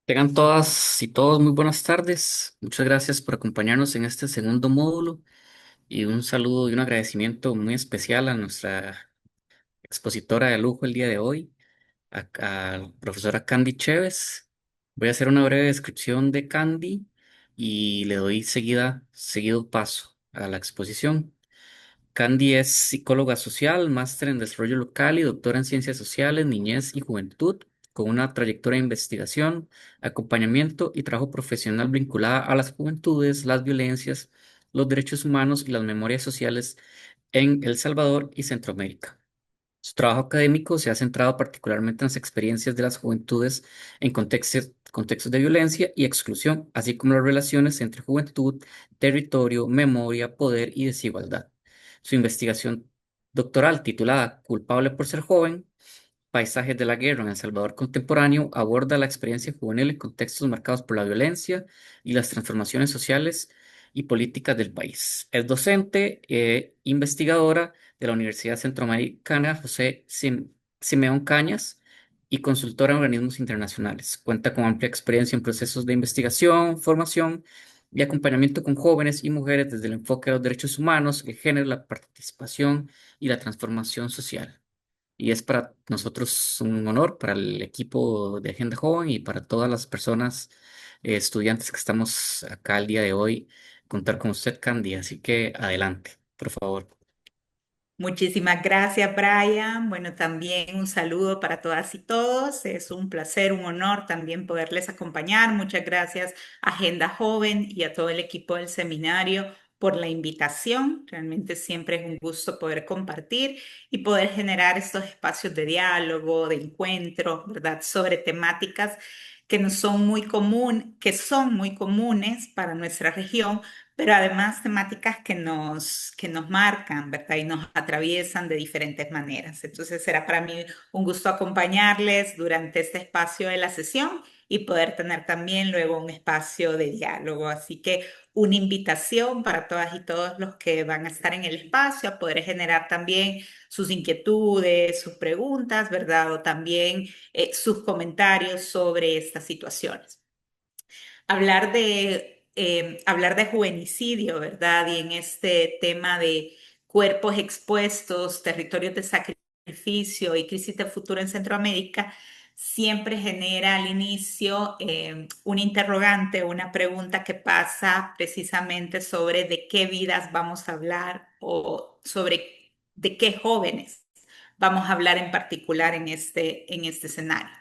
Tengan todas y todos muy buenas tardes. Muchas gracias por acompañarnos en este segundo módulo y un saludo y un agradecimiento muy especial a nuestra expositora de lujo el día de hoy, a la profesora Candy Chévez. Voy a hacer una breve descripción de Candy y le doy seguido paso a la exposición. Candy es psicóloga social, máster en desarrollo local y doctora en ciencias sociales, niñez y juventud, con una trayectoria de investigación, acompañamiento y trabajo profesional vinculada a las juventudes, las violencias, los derechos humanos y las memorias sociales en El Salvador y Centroamérica. Su trabajo académico se ha centrado particularmente en las experiencias de las juventudes en contextos de violencia y exclusión, así como las relaciones entre juventud, territorio, memoria, poder y desigualdad. Su investigación doctoral, titulada Culpable por ser joven, Paisajes de la guerra en El Salvador contemporáneo, aborda la experiencia juvenil en contextos marcados por la violencia y las transformaciones sociales y políticas del país. Es docente e investigadora de la Universidad Centroamericana Simeón Cañas y consultora en organismos internacionales. Cuenta con amplia experiencia en procesos de investigación, formación y acompañamiento con jóvenes y mujeres desde el enfoque de los derechos humanos, el género, la participación y la transformación social. Y es para nosotros un honor, para el equipo de Agenda Joven y para todas las personas, estudiantes que estamos acá el día de hoy, contar con usted, Candy. Así que adelante, por favor. Muchísimas gracias, Brian. Bueno, también un saludo para todas y todos. Es un placer, un honor también poderles acompañar. Muchas gracias a Agenda Joven y a todo el equipo del seminario por la invitación. Realmente siempre es un gusto poder compartir y poder generar estos espacios de diálogo, de encuentro, ¿verdad? Sobre temáticas que no son muy que son muy comunes para nuestra región, pero además temáticas que nos marcan, ¿verdad? Y nos atraviesan de diferentes maneras. Entonces será para mí un gusto acompañarles durante este espacio de la sesión y poder tener también luego un espacio de diálogo. Así que una invitación para todas y todos los que van a estar en el espacio a poder generar también sus inquietudes, sus preguntas, ¿verdad? O también sus comentarios sobre estas situaciones. Hablar de juvenicidio, ¿verdad? Y en este tema de cuerpos expuestos, territorios de sacrificio y crisis de futuro en Centroamérica, siempre genera al inicio un interrogante, una pregunta que pasa precisamente sobre de qué vidas vamos a hablar o sobre de qué jóvenes vamos a hablar en particular en este escenario,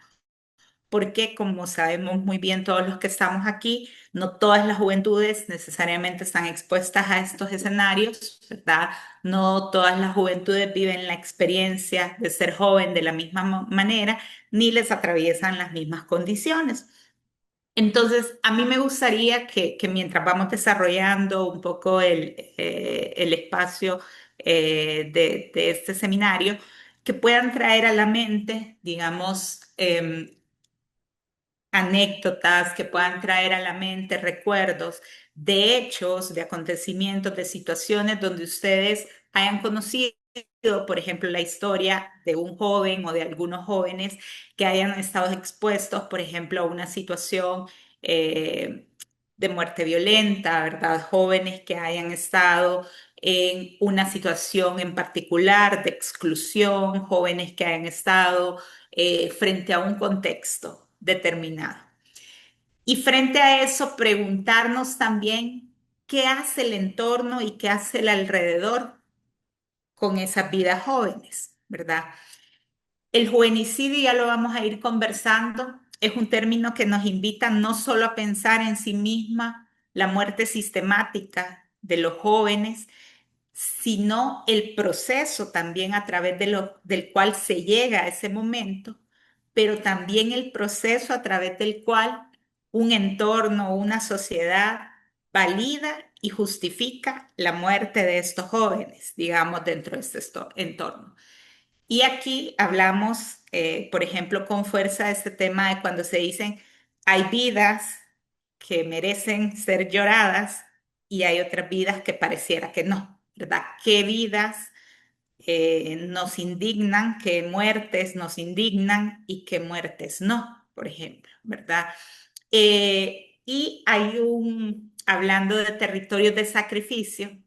porque como sabemos muy bien todos los que estamos aquí, no todas las juventudes necesariamente están expuestas a estos escenarios, ¿verdad? No todas las juventudes viven la experiencia de ser joven de la misma manera, ni les atraviesan las mismas condiciones. Entonces, a mí me gustaría que mientras vamos desarrollando un poco el espacio de este seminario, que puedan traer a la mente, digamos, anécdotas que puedan traer a la mente recuerdos de hechos, de acontecimientos, de situaciones donde ustedes hayan conocido, por ejemplo, la historia de un joven o de algunos jóvenes que hayan estado expuestos, por ejemplo, a una situación de muerte violenta, ¿verdad? Jóvenes que hayan estado en una situación en particular de exclusión, jóvenes que hayan estado frente a un contexto determinado. Y frente a eso, preguntarnos también qué hace el entorno y qué hace el alrededor con esas vidas jóvenes, ¿verdad? El juvenicidio, ya lo vamos a ir conversando, es un término que nos invita no solo a pensar en sí misma la muerte sistemática de los jóvenes, sino el proceso también a través del cual se llega a ese momento, pero también el proceso a través del cual un entorno o una sociedad valida y justifica la muerte de estos jóvenes, digamos, dentro de este entorno. Y aquí hablamos, por ejemplo, con fuerza de este tema de cuando se dicen hay vidas que merecen ser lloradas y hay otras vidas que pareciera que no, ¿verdad? ¿Qué vidas nos indignan, qué muertes nos indignan y qué muertes no, por ejemplo, ¿verdad? Y hay hablando de territorios de sacrificio,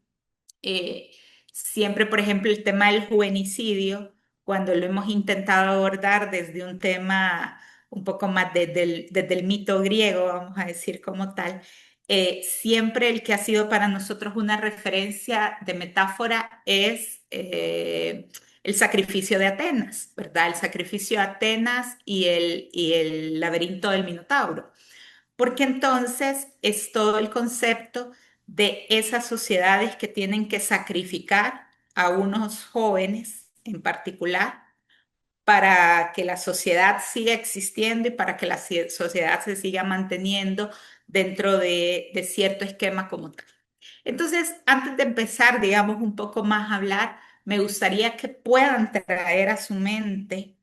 eh, siempre, por ejemplo, el tema del juvenicidio, cuando lo hemos intentado abordar desde un tema un poco más desde el mito griego, vamos a decir como tal, siempre el que ha sido para nosotros una referencia de metáfora es el sacrificio de Atenas, ¿verdad? El sacrificio de Atenas y el laberinto del Minotauro, porque entonces es todo el concepto de esas sociedades que tienen que sacrificar a unos jóvenes en particular para que la sociedad siga existiendo y para que la sociedad se siga manteniendo dentro de cierto esquema como tal. Entonces, antes de empezar, digamos, un poco más a hablar, me gustaría que puedan traer a su mente,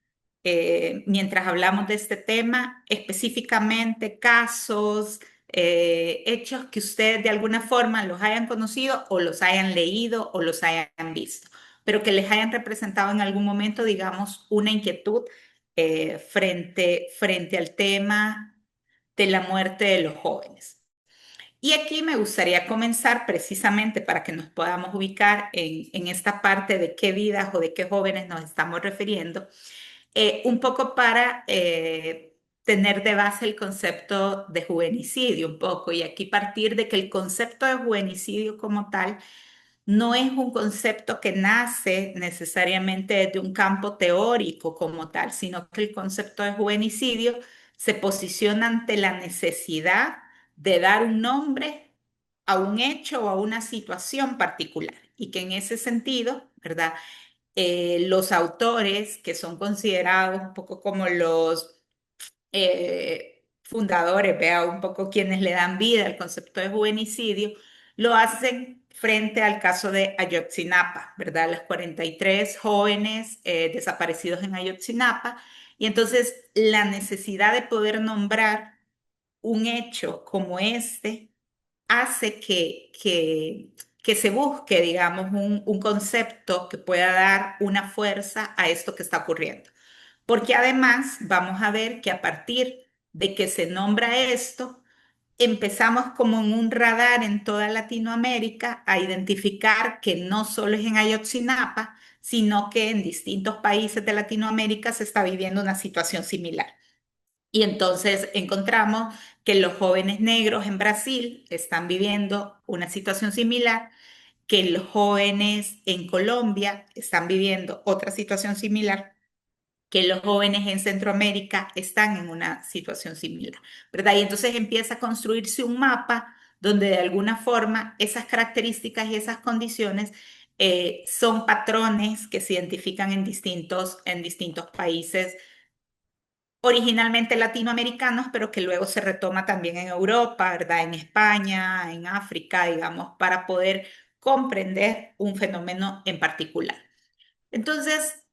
mientras hablamos de este tema, específicamente casos, hechos que ustedes de alguna forma los hayan conocido o los hayan leído o los hayan visto, pero que les hayan representado en algún momento, digamos, una inquietud frente al tema de la muerte de los jóvenes. Y aquí me gustaría comenzar precisamente para que nos podamos ubicar en esta parte de qué vidas o de qué jóvenes nos estamos refiriendo, un poco para tener de base el concepto de juvenicidio un poco y aquí partir de que el concepto de juvenicidio como tal no es un concepto que nace necesariamente desde un campo teórico como tal, sino que el concepto de juvenicidio se posiciona ante la necesidad de dar un nombre a un hecho o a una situación particular y que en ese sentido, ¿verdad? Los autores que son considerados un poco como los fundadores, vea un poco quienes le dan vida al concepto de juvenicidio, lo hacen frente al caso de Ayotzinapa, ¿verdad? Los 43 jóvenes desaparecidos en Ayotzinapa. Y entonces la necesidad de poder nombrar un hecho como este hace que se busque, digamos, un concepto que pueda dar una fuerza a esto que está ocurriendo. Porque además vamos a ver que a partir de que se nombra esto, empezamos como en un radar en toda Latinoamérica a identificar que no solo es en Ayotzinapa, sino que en distintos países de Latinoamérica se está viviendo una situación similar. Y entonces encontramos que los jóvenes negros en Brasil están viviendo una situación similar, que los jóvenes en Colombia están viviendo otra situación similar, que los jóvenes en Centroamérica están en una situación similar, ¿verdad? Y entonces empieza a construirse un mapa donde de alguna forma esas características y esas condiciones son patrones que se identifican en distintos países originalmente latinoamericanos, pero que luego se retoma también en Europa, ¿verdad? En España, en África, digamos, para poder comprender un fenómeno en particular. Entonces,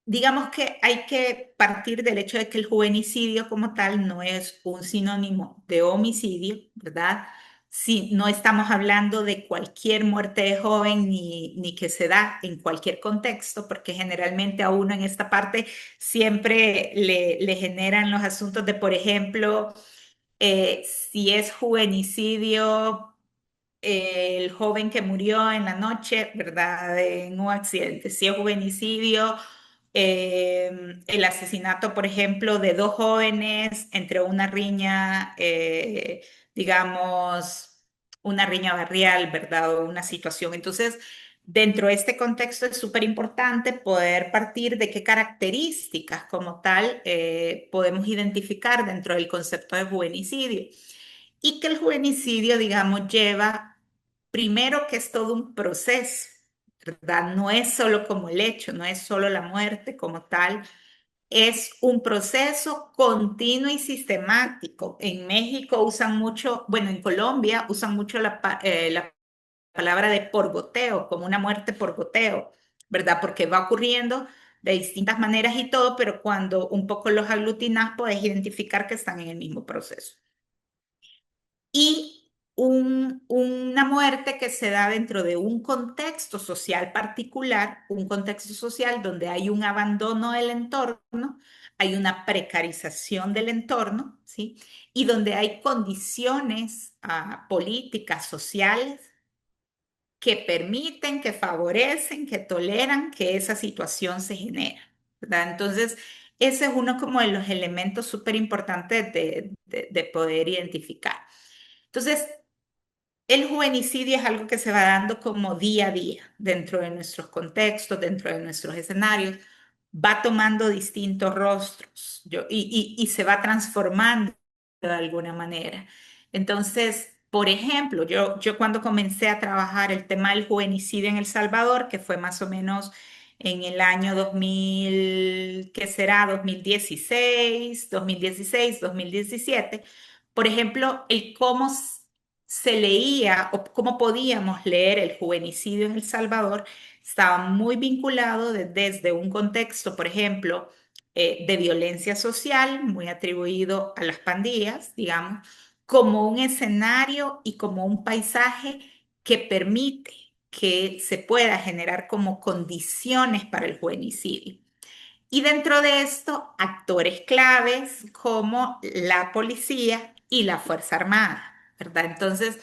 digamos que hay que partir del hecho de que el juvenicidio como tal no es un sinónimo de homicidio, ¿verdad? Si no estamos hablando de cualquier muerte de joven ni que se da en cualquier contexto, porque generalmente a uno en esta parte siempre le generan los asuntos de, por ejemplo, si es juvenicidio, el joven que murió en la noche, ¿verdad? En un accidente. Si es juvenicidio, el asesinato, por ejemplo, de dos jóvenes entre una riña, digamos, una riña barrial, ¿verdad? O una situación. Entonces, dentro de este contexto es súper importante poder partir de qué características como tal podemos identificar dentro del concepto de juvenicidio. Y que el juvenicidio, digamos, lleva primero que es todo un proceso, ¿verdad? No es solo como el hecho, no es solo la muerte como tal, es un proceso continuo y sistemático. En México usan mucho, bueno, en Colombia usan mucho la palabra de por goteo, como una muerte por goteo, ¿verdad? Porque va ocurriendo de distintas maneras y todo, pero cuando un poco los aglutinas, puedes identificar que están en el mismo proceso. Y una muerte que se da dentro de un contexto social particular, un contexto social donde hay un abandono del entorno, hay una precarización del entorno, ¿sí? Y donde hay condiciones políticas, sociales, que permiten, que favorecen, que toleran que esa situación se genera, ¿verdad? Entonces, ese es uno como de los elementos súper importantes de poder identificar. Entonces, el juvenicidio es algo que se va dando como día a día dentro de nuestros contextos, dentro de nuestros escenarios, va tomando distintos rostros y se va transformando de alguna manera. Entonces, por ejemplo, yo cuando comencé a trabajar el tema del juvenicidio en El Salvador, que fue más o menos en el año 2000, ¿qué será? 2016, 2017. Por ejemplo, el cómo se leía o cómo podíamos leer el juvenicidio en El Salvador estaba muy vinculado desde un contexto, por ejemplo, de violencia social, muy atribuido a las pandillas, digamos, como un escenario y como un paisaje que permite que se pueda generar como condiciones para el juvenicidio. Y dentro de esto, actores claves como la policía y la Fuerza Armada, ¿verdad? Entonces,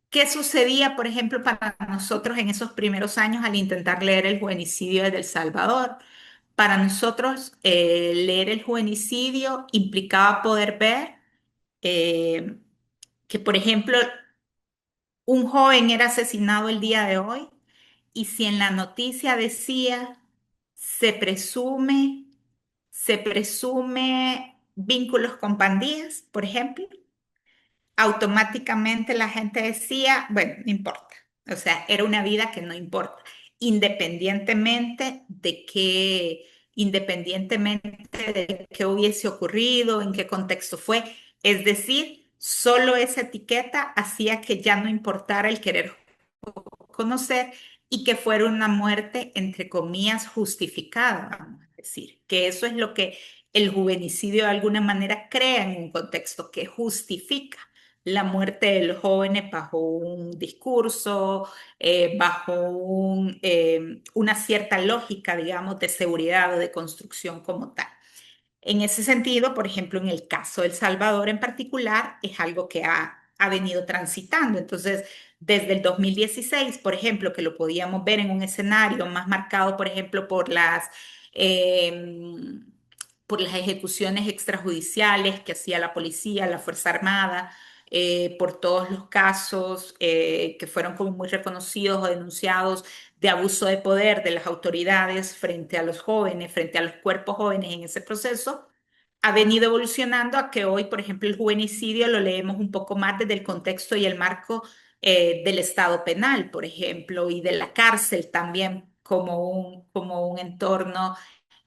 ¿qué sucedía, por ejemplo, para nosotros en esos primeros años al intentar leer el juvenicidio desde El Salvador? Para nosotros, leer el juvenicidio implicaba poder ver eh, que, por ejemplo, un joven era asesinado el día de hoy y si en la noticia decía se presume, se presume vínculos con pandillas, por ejemplo, automáticamente la gente decía, bueno, no importa. O sea, era una vida que no importa, independientemente de qué hubiese ocurrido, en qué contexto fue. Es decir, solo esa etiqueta hacía que ya no importara el querer conocer y que fuera una muerte, entre comillas, justificada, vamos a decir, que eso es lo que el juvenicidio de alguna manera crea en un contexto que justifica la muerte de los jóvenes bajo un discurso, una cierta lógica, digamos, de seguridad o de construcción como tal. En ese sentido, por ejemplo, en el caso de El Salvador en particular, es algo que ha venido transitando. Entonces, desde el 2016, por ejemplo, que lo podíamos ver en un escenario más marcado, por ejemplo, eh, por las ejecuciones extrajudiciales que hacía la policía, la Fuerza Armada, por todos los casos que fueron como muy reconocidos o denunciados de abuso de poder de las autoridades frente a los jóvenes, frente a los cuerpos jóvenes en ese proceso, ha venido evolucionando a que hoy, por ejemplo, el juvenicidio lo leemos un poco más desde el contexto y el marco del Estado penal, por ejemplo, y de la cárcel también como un entorno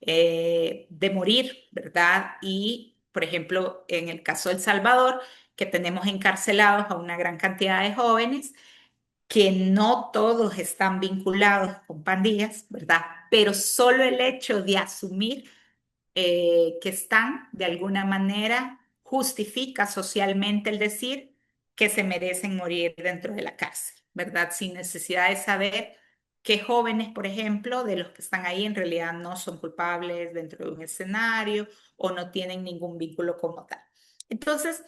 de morir, ¿verdad? Y, por ejemplo, en el caso de El Salvador, que tenemos encarcelados a una gran cantidad de jóvenes, que no todos están vinculados con pandillas, ¿verdad? Pero solo el hecho de asumir que están de alguna manera justifica socialmente el decir que se merecen morir dentro de la cárcel, ¿verdad? Sin necesidad de saber qué jóvenes, por ejemplo, de los que están ahí en realidad no son culpables dentro de un escenario o no tienen ningún vínculo como tal. Entonces,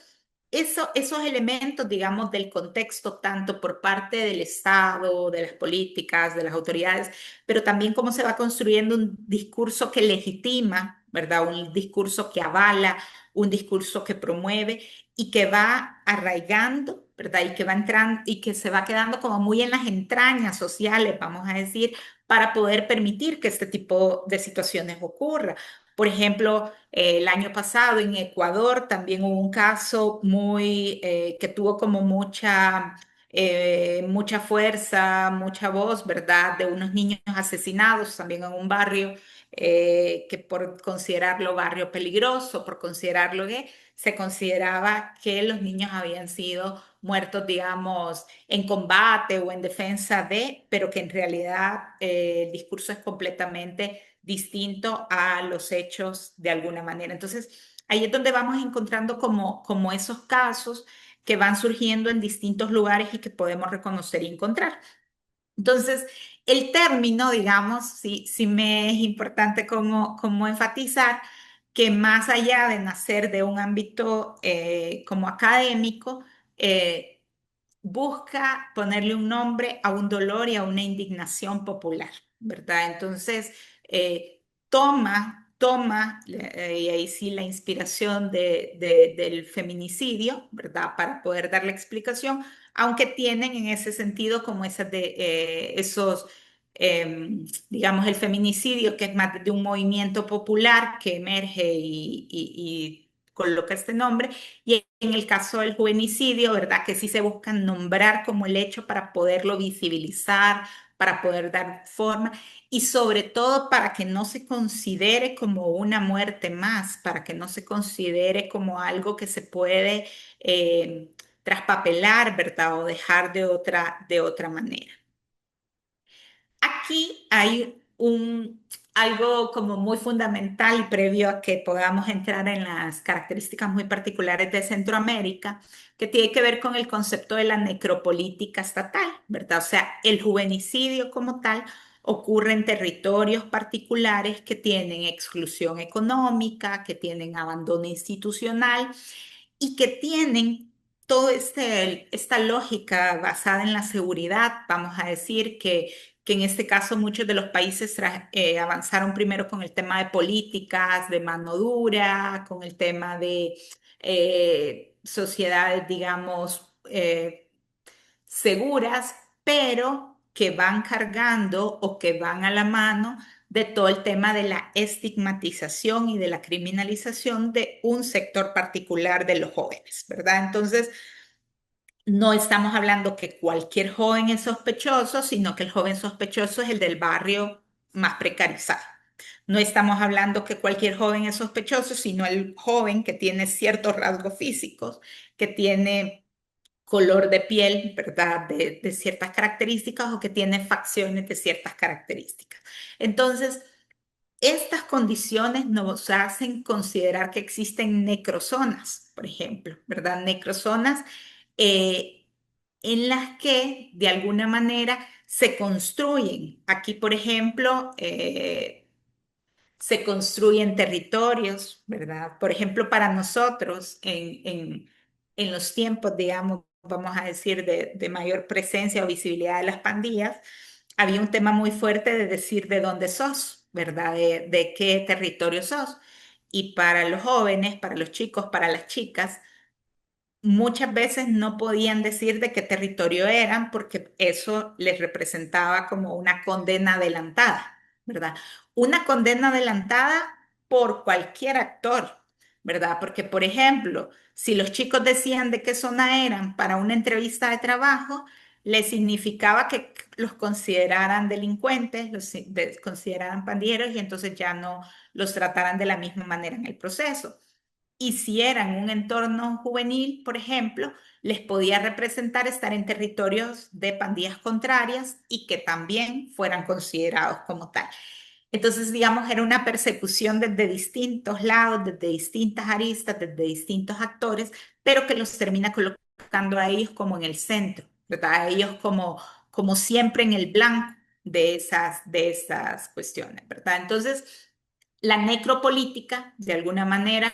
esos elementos, digamos, del contexto, tanto por parte del Estado, de las políticas, de las autoridades, pero también cómo se va construyendo un discurso que legitima, ¿verdad? Un discurso que avala, un discurso que promueve y que va arraigando, ¿verdad? Y que va entrando y que se va quedando como muy en las entrañas sociales, vamos a decir, para poder permitir que este tipo de situaciones ocurra. Por ejemplo, el año pasado en Ecuador también hubo un caso que tuvo como mucha fuerza, mucha voz, ¿verdad? De unos niños asesinados también en un barrio que por considerarlo barrio peligroso, por considerarlo gay, se consideraba que los niños habían sido muertos, digamos, en combate o en defensa de, pero que en realidad el discurso es completamente distinto a los hechos de alguna manera. Entonces, ahí es donde vamos encontrando como esos casos que van surgiendo en distintos lugares y que podemos reconocer y encontrar. Entonces, el término, digamos, sí me es importante como enfatizar, que más allá de nacer de un ámbito como académico, eh, busca ponerle un nombre a un dolor y a una indignación popular, ¿verdad? Entonces, y ahí sí la inspiración del feminicidio, ¿verdad? Para poder dar la explicación, aunque tienen en ese sentido como esos, digamos, el feminicidio, que es más de un movimiento popular que emerge y coloca este nombre, y en el caso del juvenicidio, ¿verdad? Que sí se buscan nombrar como el hecho para poderlo visibilizar, para poder dar forma y sobre todo para que no se considere como una muerte más, para que no se considere como algo que se puede traspapelar, ¿verdad? O dejar de otra manera. Aquí hay algo como muy fundamental y previo a que podamos entrar en las características muy particulares de Centroamérica, que tiene que ver con el concepto de la necropolítica estatal, ¿verdad? O sea, el juvenicidio como tal ocurre en territorios particulares que tienen exclusión económica, que tienen abandono institucional y que tienen toda esta lógica basada en la seguridad. Vamos a decir que en este caso muchos de los países avanzaron primero con el tema de políticas de mano dura, con el tema de sociedades, digamos, seguras, pero que van cargando o que van a la mano de todo el tema de la estigmatización y de la criminalización de un sector particular de los jóvenes, ¿verdad? Entonces, no estamos hablando que cualquier joven es sospechoso, sino que el joven sospechoso es el del barrio más precarizado. No estamos hablando que cualquier joven es sospechoso, sino el joven que tiene ciertos rasgos físicos, que tiene color de piel, ¿verdad? De ciertas características o que tiene facciones de ciertas características. Entonces, estas condiciones nos hacen considerar que existen necrozonas, por ejemplo, ¿verdad? Necrozonas eh, en las que de alguna manera se construyen. Aquí, por ejemplo, se construyen territorios, ¿verdad? Por ejemplo, para nosotros, en los tiempos, digamos, vamos a decir, de mayor presencia o visibilidad de las pandillas, había un tema muy fuerte de decir de dónde sos, ¿verdad? De qué territorio sos. Y para los jóvenes, para los chicos, para las chicas, muchas veces no podían decir de qué territorio eran porque eso les representaba como una condena adelantada, ¿verdad? Una condena adelantada por cualquier actor, ¿verdad? Porque, por ejemplo, si los chicos decían de qué zona eran para una entrevista de trabajo, les significaba que los consideraran delincuentes, consideraran pandilleros y entonces ya no los trataran de la misma manera en el proceso. Y si era en un entorno juvenil, por ejemplo, les podía representar estar en territorios de pandillas contrarias y que también fueran considerados como tal. Entonces, digamos, era una persecución desde distintos lados, desde distintas aristas, desde distintos actores, pero que los termina colocando a ellos como en el centro, ¿verdad? A ellos como siempre en el blanco de esas cuestiones, ¿verdad? Entonces, la necropolítica, de alguna manera,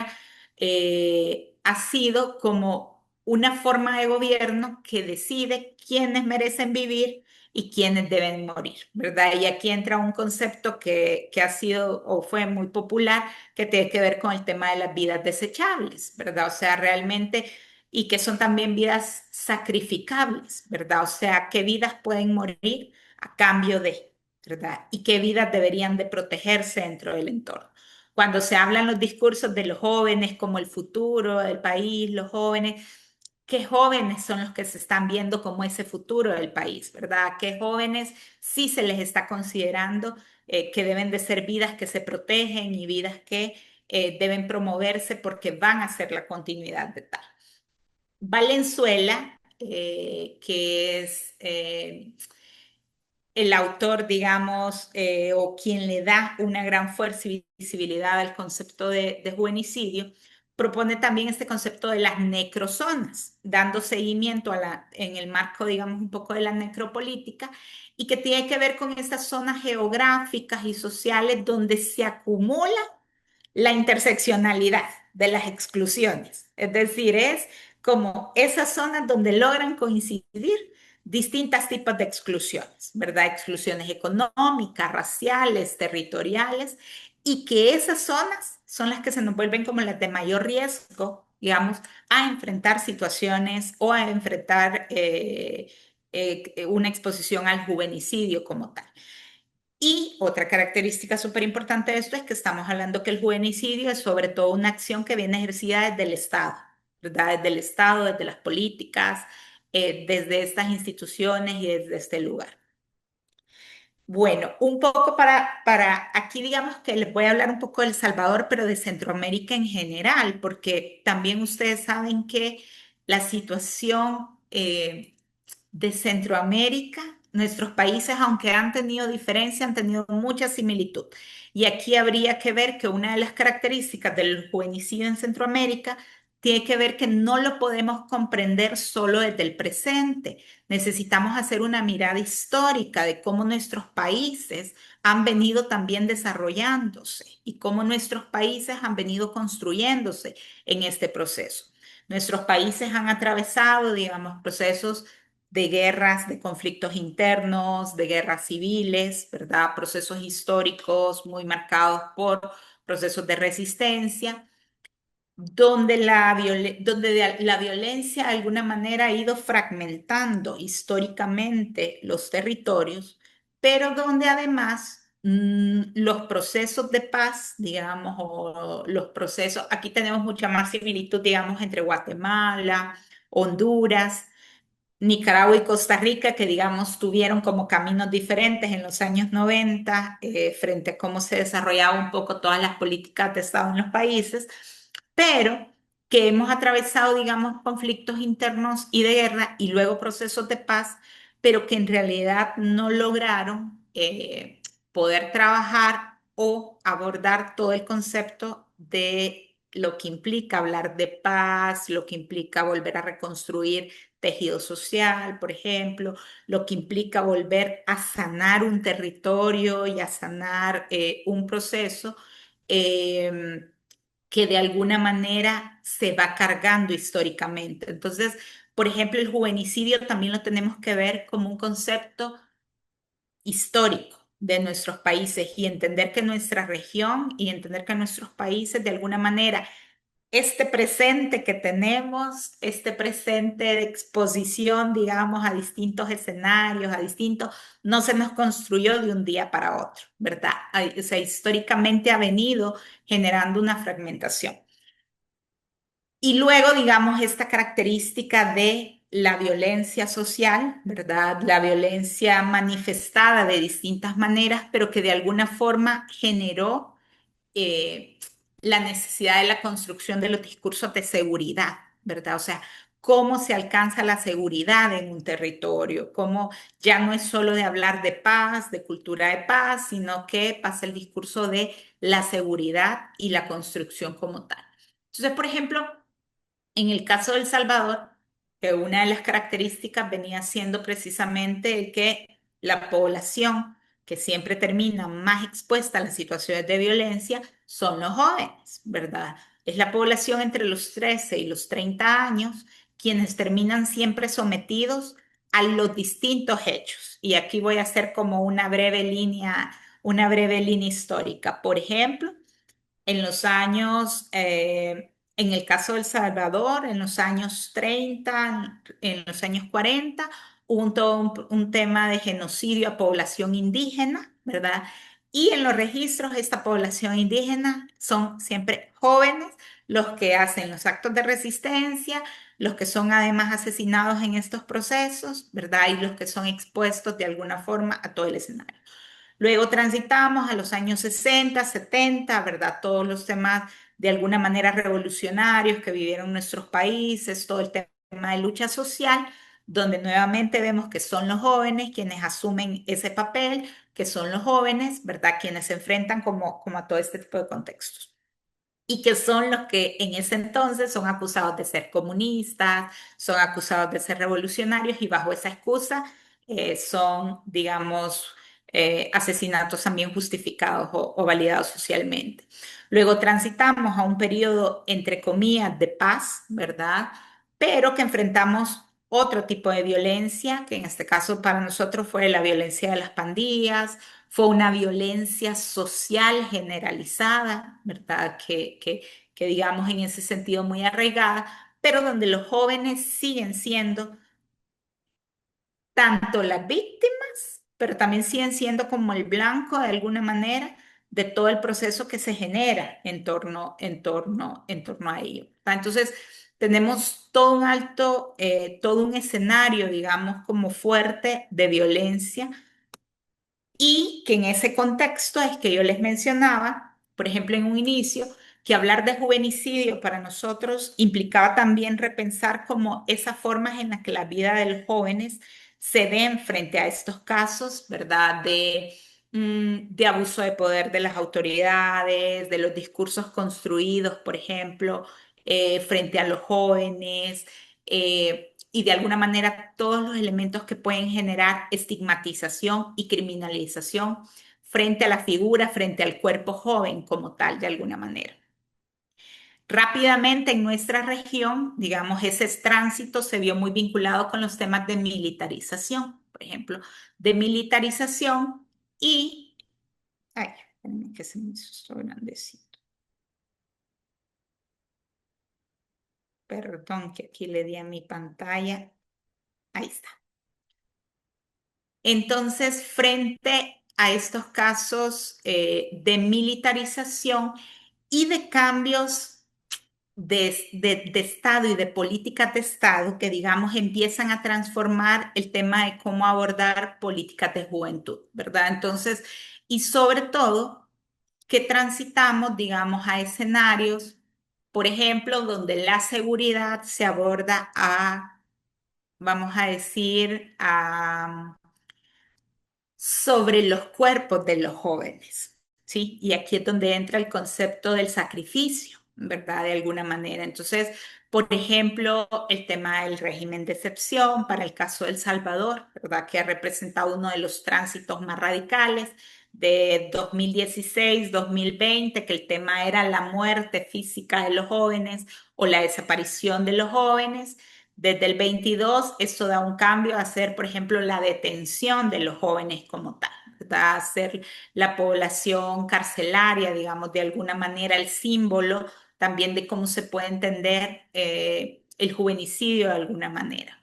ha sido como una forma de gobierno que decide quiénes merecen vivir y quiénes deben morir, ¿verdad? Y aquí entra un concepto que ha sido o fue muy popular, que tiene que ver con el tema de las vidas desechables, ¿verdad? O sea, realmente, y que son también vidas sacrificables, ¿verdad? O sea, qué vidas pueden morir a cambio de, ¿verdad? Y qué vidas deberían de protegerse dentro del entorno. Cuando se hablan los discursos de los jóvenes como el futuro del país, los jóvenes, qué jóvenes son los que se están viendo como ese futuro del país, ¿verdad? Qué jóvenes sí se les está considerando que deben de ser vidas que se protegen y vidas que deben promoverse porque van a ser la continuidad de tal. Valenzuela, que es el autor, digamos, o quien le da una gran fuerza y visibilidad al concepto de juvenicidio, propone también este concepto de las necrozonas, dando seguimiento en el marco, digamos, un poco de la necropolítica, y que tiene que ver con estas zonas geográficas y sociales donde se acumula la interseccionalidad de las exclusiones. Es decir, es como esas zonas donde logran coincidir distintos tipos de exclusiones, ¿verdad? Exclusiones económicas, raciales, territoriales, y que esas zonas son las que se nos vuelven como las de mayor riesgo, digamos, a enfrentar situaciones o a enfrentar una exposición al juvenicidio como tal. Y otra característica súper importante de esto es que estamos hablando que el juvenicidio es sobre todo una acción que viene ejercida desde el Estado, ¿verdad? Desde el Estado, desde las políticas, desde estas instituciones y desde este lugar. Bueno, un poco para aquí digamos que les voy a hablar un poco de El Salvador, pero de Centroamérica en general, porque también ustedes saben que la situación de Centroamérica, nuestros países, aunque han tenido diferencia, han tenido mucha similitud. Y aquí habría que ver que una de las características del juvenicidio en Centroamérica tiene que ver que no lo podemos comprender solo desde el presente. Necesitamos hacer una mirada histórica de cómo nuestros países han venido también desarrollándose y cómo nuestros países han venido construyéndose en este proceso. Nuestros países han atravesado, digamos, procesos de guerras, de conflictos internos, de guerras civiles, ¿verdad? Procesos históricos muy marcados por procesos de resistencia donde la violencia de alguna manera ha ido fragmentando históricamente los territorios, pero donde además los procesos de paz, digamos, o los procesos, aquí tenemos mucha más similitud, digamos, entre Guatemala, Honduras, Nicaragua y Costa Rica, que digamos tuvieron como caminos diferentes en los años 90 frente a cómo se desarrollaba un poco todas las políticas de Estado en los países, pero que hemos atravesado, digamos, conflictos internos y de guerra y luego procesos de paz, pero que en realidad no lograron poder trabajar o abordar todo el concepto de lo que implica hablar de paz, lo que implica volver a reconstruir tejido social, por ejemplo, lo que implica volver a sanar un territorio y a sanar un proceso que de alguna manera se va cargando históricamente. Entonces, por ejemplo, el juvenicidio también lo tenemos que ver como un concepto histórico de nuestros países y entender que nuestra región y entender que nuestros países de alguna manera este presente que tenemos, este presente de exposición, digamos, a distintos escenarios, a distintos, no se nos construyó de un día para otro, ¿verdad? O sea, históricamente ha venido generando una fragmentación. Y luego, digamos, esta característica de la violencia social, ¿verdad? La violencia manifestada de distintas maneras, pero que de alguna forma generó eh, la necesidad de la construcción de los discursos de seguridad, ¿verdad? O sea, cómo se alcanza la seguridad en un territorio, cómo ya no es solo de hablar de paz, de cultura de paz, sino que pasa el discurso de la seguridad y la construcción como tal. Entonces, por ejemplo, en el caso de El Salvador, que una de las características venía siendo precisamente el que la población que siempre termina más expuesta a las situaciones de violencia son los jóvenes, ¿verdad? Es la población entre los 13 y los 30 años quienes terminan siempre sometidos a los distintos hechos. Y aquí voy a hacer como una breve línea histórica. Por ejemplo, en los años, en el caso de El Salvador, en los años 30, en los años 40, hubo todo un tema de genocidio a población indígena, ¿verdad? Y en los registros, esta población indígena son siempre jóvenes los que hacen los actos de resistencia, los que son además asesinados en estos procesos, ¿verdad? Y los que son expuestos de alguna forma a todo el escenario. Luego transitamos a los años 60, 70, ¿verdad? Todos los temas de alguna manera revolucionarios que vivieron nuestros países, todo el tema de lucha social, donde nuevamente vemos que son los jóvenes quienes asumen ese papel, que son los jóvenes, ¿verdad? Quienes se enfrentan como a todo este tipo de contextos y que son los que en ese entonces son acusados de ser comunistas, son acusados de ser revolucionarios y bajo esa excusa son, digamos, asesinatos también justificados o validados socialmente. Luego transitamos a un periodo, entre comillas, de paz, ¿verdad? Pero que enfrentamos otro tipo de violencia, que en este caso para nosotros fue la violencia de las pandillas, fue una violencia social generalizada, ¿verdad? Que digamos en ese sentido muy arraigada, pero donde los jóvenes siguen siendo tanto las víctimas, pero también siguen siendo como el blanco de alguna manera de todo el proceso que se genera en torno a ello. Entonces, tenemos todo un alto, todo un escenario, digamos, como fuerte de violencia y que en ese contexto es que yo les mencionaba, por ejemplo, en un inicio, que hablar de juvenicidio para nosotros implicaba también repensar como esas formas en las que la vida de los jóvenes se ven frente a estos casos, ¿verdad? De abuso de poder de las autoridades, de los discursos construidos, por ejemplo, frente a los jóvenes. Y de alguna manera todos los elementos que pueden generar estigmatización y criminalización frente a la figura, frente al cuerpo joven como tal, de alguna manera. Rápidamente en nuestra región, digamos, ese tránsito se vio muy vinculado con los temas de militarización, por ejemplo, de militarización y... Ay, espérenme que se me hizo esto grandecito. Perdón que aquí le di a mi pantalla. Ahí está. Entonces, frente a estos casos de militarización y de cambios de Estado y de políticas de Estado que, digamos, empiezan a transformar el tema de cómo abordar políticas de juventud, ¿verdad? Entonces, y sobre todo, que transitamos, digamos, a escenarios, por ejemplo, donde la seguridad se aborda a, vamos a decir, a sobre los cuerpos de los jóvenes, ¿sí? Y aquí es donde entra el concepto del sacrificio, ¿verdad? De alguna manera. Entonces, por ejemplo, el tema del régimen de excepción para el caso de El Salvador, ¿verdad? Que ha representado uno de los tránsitos más radicales de 2016-2020, que el tema era la muerte física de los jóvenes o la desaparición de los jóvenes. Desde el 22, eso da un cambio a ser, por ejemplo, la detención de los jóvenes como tal, ¿verdad? A ser la población carcelaria, digamos, de alguna manera el símbolo también de cómo se puede entender el juvenicidio de alguna manera.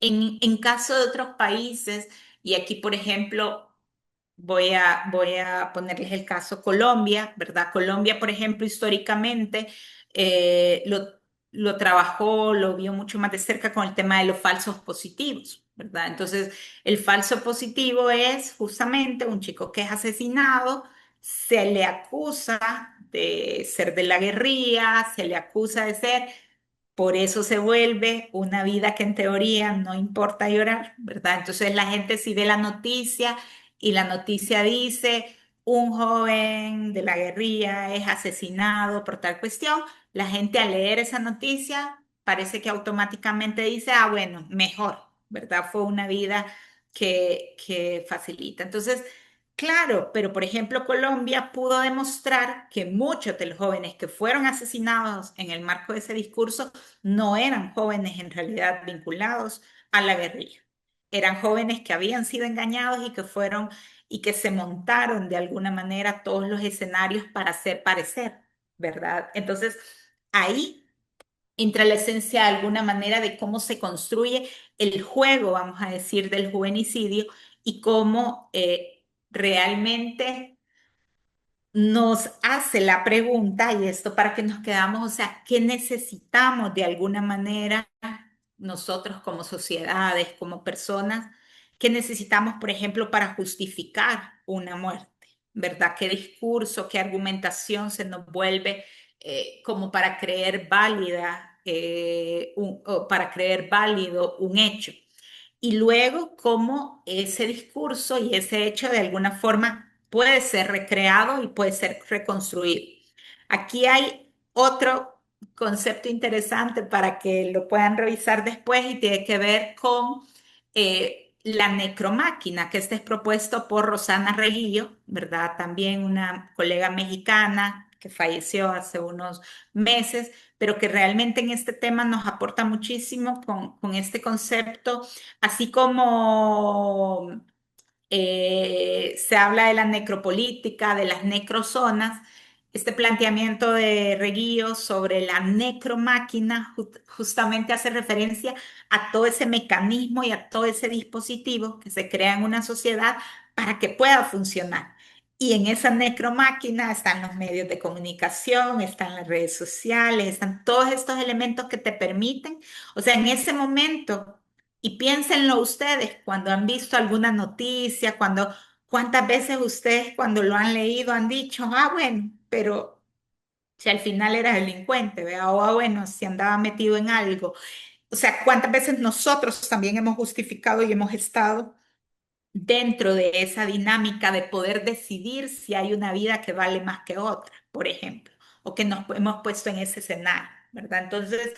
En caso de otros países, y aquí, por ejemplo, voy a ponerles el caso Colombia, ¿verdad? Colombia, por ejemplo, históricamente lo trabajó, lo vio mucho más de cerca con el tema de los falsos positivos, ¿verdad? Entonces, el falso positivo es justamente un chico que es asesinado, se le acusa de ser de la guerrilla, se le acusa de ser, por eso se vuelve una vida que en teoría no importa llorar, ¿verdad? Entonces la gente si ve la noticia y la noticia dice un joven de la guerrilla es asesinado por tal cuestión, la gente al leer esa noticia parece que automáticamente dice, ah, bueno, mejor, ¿verdad? Fue una vida que facilita. Entonces, claro, pero por ejemplo, Colombia pudo demostrar que muchos de los jóvenes que fueron asesinados en el marco de ese discurso no eran jóvenes en realidad vinculados a la guerrilla. Eran jóvenes que habían sido engañados y que fueron y que se montaron de alguna manera todos los escenarios para hacer parecer, ¿verdad? Entonces, ahí entra la esencia de alguna manera de cómo se construye el juego, vamos a decir, del juvenicidio y cómo realmente nos hace la pregunta, y esto para que nos quedamos, o sea, ¿qué necesitamos de alguna manera nosotros como sociedades, como personas? ¿Qué necesitamos, por ejemplo, para justificar una muerte? ¿Verdad? ¿Qué discurso, qué argumentación se nos vuelve como para creer válida, o para creer válido un hecho? Y luego cómo ese discurso y ese hecho de alguna forma puede ser recreado y puede ser reconstruido. Aquí hay otro concepto interesante para que lo puedan revisar después y tiene que ver con la necromáquina, que este es propuesto por Rosana Reguillo, ¿verdad? También una colega mexicana que falleció hace unos meses, pero que realmente en este tema nos aporta muchísimo con este concepto, así como se habla de la necropolítica, de las necrozonas. Este planteamiento de Reguillo sobre la necromáquina justamente hace referencia a todo ese mecanismo y a todo ese dispositivo que se crea en una sociedad para que pueda funcionar. Y en esa necromáquina están los medios de comunicación, están las redes sociales, están todos estos elementos que te permiten, o sea, en ese momento, y piénsenlo ustedes cuando han visto alguna noticia, cuántas veces ustedes cuando lo han leído han dicho, ah, bueno, pero si al final era delincuente, ¿vea? O ah, bueno, si andaba metido en algo. O sea, cuántas veces nosotros también hemos justificado y hemos estado dentro de esa dinámica de poder decidir si hay una vida que vale más que otra, por ejemplo, o que nos hemos puesto en ese escenario, ¿verdad? Entonces,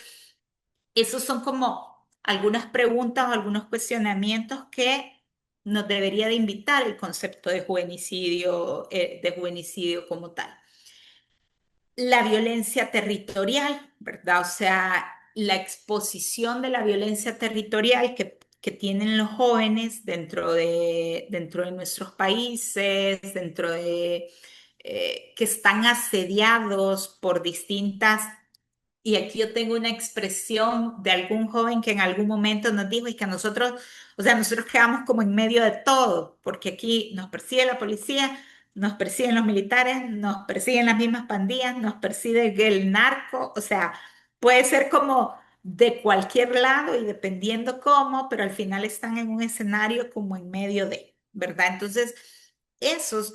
esos son como algunas preguntas o algunos cuestionamientos que nos debería de invitar el concepto de juvenicidio como tal. La violencia territorial, ¿verdad? O sea, la exposición de la violencia territorial que tienen los jóvenes dentro de nuestros países, que están asediados por distintas. Y aquí yo tengo una expresión de algún joven que en algún momento nos dijo, y que nosotros, o sea, nosotros quedamos como en medio de todo, porque aquí nos persigue la policía, nos persiguen los militares, nos persiguen las mismas pandillas, nos persigue el narco, o sea, puede ser como de cualquier lado y dependiendo cómo, pero al final están en un escenario como en medio de, ¿verdad? Entonces, esos...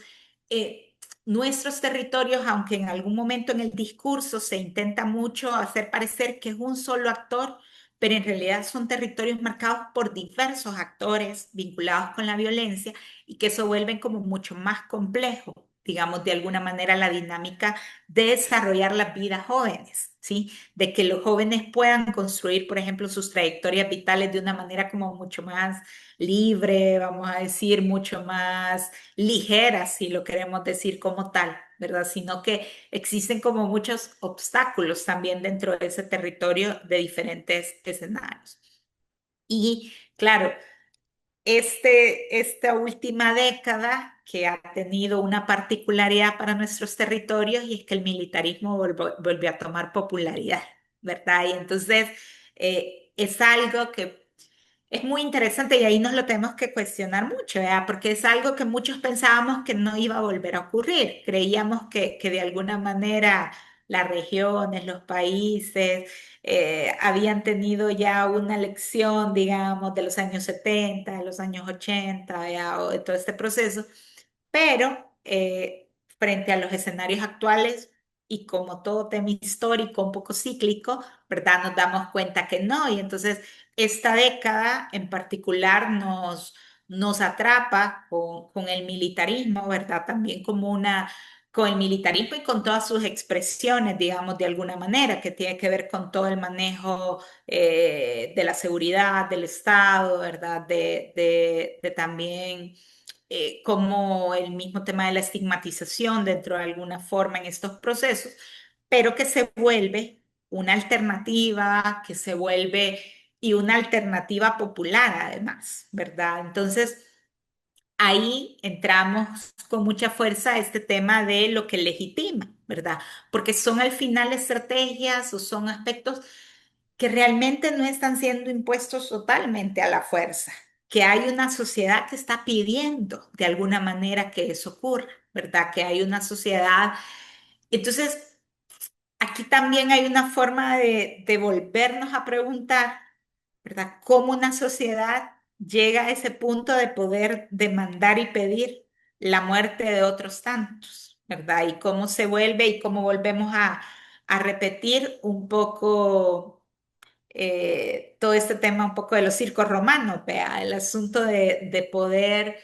eh, nuestros territorios, aunque en algún momento en el discurso se intenta mucho hacer parecer que es un solo actor, pero en realidad son territorios marcados por diversos actores vinculados con la violencia y que eso vuelven como mucho más complejo, digamos, de alguna manera la dinámica de desarrollar las vidas jóvenes, ¿sí? De que los jóvenes puedan construir, por ejemplo, sus trayectorias vitales de una manera como mucho más libre, vamos a decir, mucho más ligera, si lo queremos decir como tal, ¿verdad? Sino que existen como muchos obstáculos también dentro de ese territorio de diferentes escenarios. Y claro, esta última década que ha tenido una particularidad para nuestros territorios y es que el militarismo volvió a tomar popularidad, ¿verdad? Y entonces es algo que es muy interesante y ahí nos lo tenemos que cuestionar mucho, ¿verdad? Porque es algo que muchos pensábamos que no iba a volver a ocurrir. Creíamos que de alguna manera las regiones, los países habían tenido ya una lección, digamos, de los años 70, de los años 80, ¿verdad? O de todo este proceso. Pero frente a los escenarios actuales y como todo tema histórico, un poco cíclico, ¿verdad? Nos damos cuenta que no. Y entonces esta década en particular nos atrapa con el militarismo, ¿verdad? También como con el militarismo y con todas sus expresiones, digamos, de alguna manera, que tiene que ver con todo el manejo de la seguridad del Estado, ¿verdad? De también como el mismo tema de la estigmatización dentro de alguna forma en estos procesos, pero que se vuelve una alternativa, que se vuelve y una alternativa popular además, ¿verdad? Entonces, ahí entramos con mucha fuerza a este tema de lo que legitima, ¿verdad? Porque son al final estrategias o son aspectos que realmente no están siendo impuestos totalmente a la fuerza, que hay una sociedad que está pidiendo de alguna manera que eso ocurra, ¿verdad? Que hay una sociedad. Entonces, aquí también hay una forma de volvernos a preguntar, ¿verdad? ¿Cómo una sociedad llega a ese punto de poder demandar y pedir la muerte de otros tantos, ¿verdad? Y cómo se vuelve y cómo volvemos a repetir un poco todo este tema un poco de los circos romanos, vea, el asunto de poder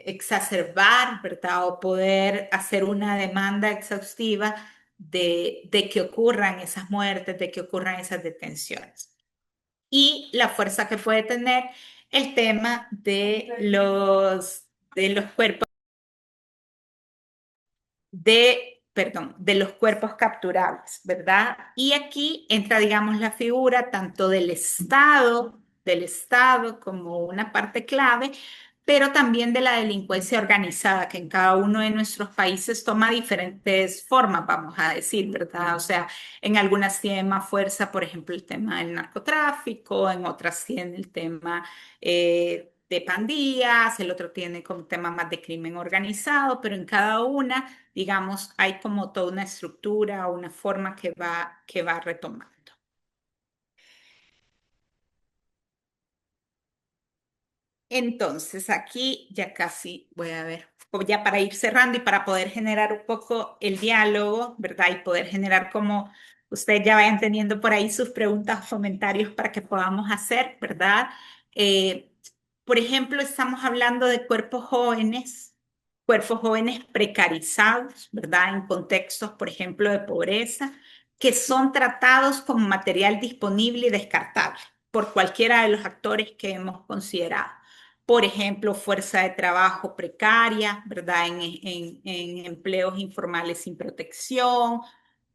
exacerbar, ¿verdad? O poder hacer una demanda exhaustiva de que ocurran esas muertes, de que ocurran esas detenciones y la fuerza que puede tener el tema de los cuerpos de los cuerpos capturables, ¿verdad? Y aquí entra, digamos, la figura tanto del Estado como una parte clave, pero también de la delincuencia organizada, que en cada uno de nuestros países toma diferentes formas, vamos a decir, ¿verdad? O sea, en algunas tiene más fuerza, por ejemplo, el tema del narcotráfico, en otras tiene el tema de pandillas, el otro tiene como tema más de crimen organizado, pero en cada una, digamos, hay como toda una estructura, una forma que va retomando. Entonces, aquí ya casi voy a ver, o ya para ir cerrando y para poder generar un poco el diálogo, ¿verdad? Y poder generar como ustedes ya vayan teniendo por ahí sus preguntas o comentarios para que podamos hacer, ¿verdad? Eh, por ejemplo, estamos hablando de cuerpos jóvenes precarizados, ¿verdad? En contextos, por ejemplo, de pobreza, que son tratados como material disponible y descartable por cualquiera de los actores que hemos considerado. Por ejemplo, fuerza de trabajo precaria, ¿verdad? En empleos informales sin protección,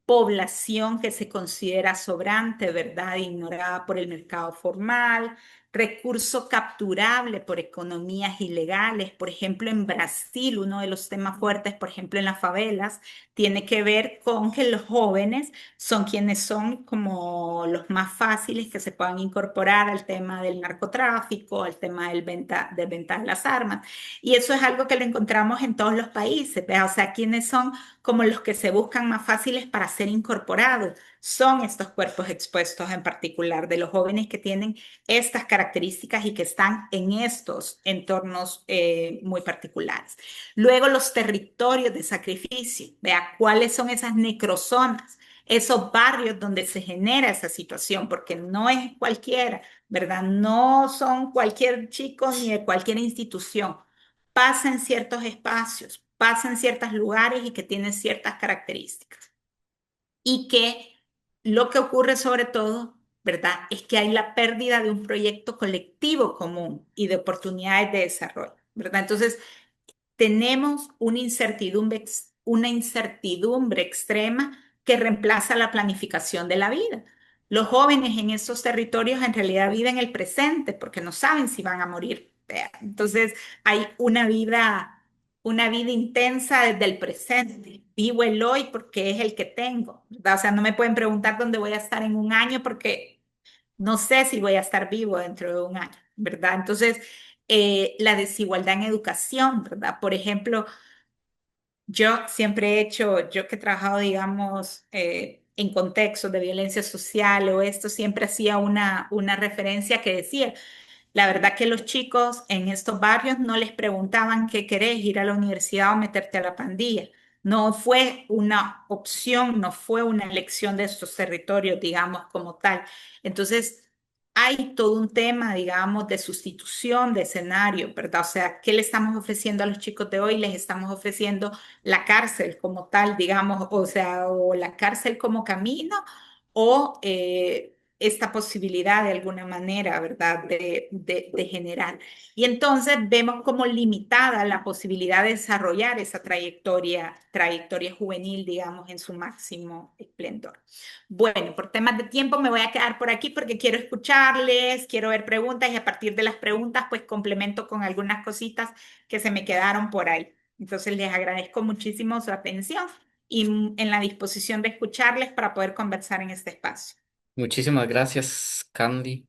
población que se considera sobrante, ¿verdad? Ignorada por el mercado formal, recurso capturable por economías ilegales. Por ejemplo, en Brasil, uno de los temas fuertes, por ejemplo, en las favelas, tiene que ver con que los jóvenes son quienes son como los más fáciles que se puedan incorporar al tema del narcotráfico, al tema de venta de las armas. Y eso es algo que lo encontramos en todos los países, ¿verdad? O sea, quienes son como los que se buscan más fáciles para ser incorporados. Son estos cuerpos expuestos en particular de los jóvenes que tienen estas características y que están en estos entornos muy particulares. Luego los territorios de sacrificio, vea cuáles son esas necrozonas, esos barrios donde se genera esa situación, porque no es cualquiera, ¿verdad? No son cualquier chico ni de cualquier institución. Pasa en ciertos espacios, pasa en ciertos lugares y que tiene ciertas características. Y que lo que ocurre sobre todo, ¿verdad? Es que hay la pérdida de un proyecto colectivo común y de oportunidades de desarrollo, ¿verdad? Entonces, tenemos una incertidumbre extrema que reemplaza la planificación de la vida. Los jóvenes en esos territorios en realidad viven el presente porque no saben si van a morir. Entonces hay una vida intensa desde el presente. Vivo el hoy porque es el que tengo, ¿verdad? O sea, no me pueden preguntar dónde voy a estar en un año porque no sé si voy a estar vivo dentro de un año, ¿verdad? Entonces, la desigualdad en educación, ¿verdad? Por ejemplo, yo que he trabajado, digamos, en contextos de violencia social o esto, siempre hacía una referencia que decía, la verdad que los chicos en estos barrios no les preguntaban qué querés, ir a la universidad o meterte a la pandilla. No fue una opción, no fue una elección de estos territorios, digamos, como tal. Entonces, hay todo un tema, digamos, de sustitución de escenario, ¿verdad? O sea, ¿qué le estamos ofreciendo a los chicos de hoy? Les estamos ofreciendo la cárcel como tal, digamos, o sea, o la cárcel como camino o esta posibilidad de alguna manera, ¿verdad?, de generar. Y entonces vemos como limitada la posibilidad de desarrollar esa trayectoria juvenil, digamos, en su máximo esplendor. Bueno, por temas de tiempo me voy a quedar por aquí porque quiero escucharles, quiero ver preguntas y a partir de las preguntas pues complemento con algunas cositas que se me quedaron por ahí. Entonces les agradezco muchísimo su atención y en la disposición de escucharles para poder conversar en este espacio. Muchísimas gracias, Candy.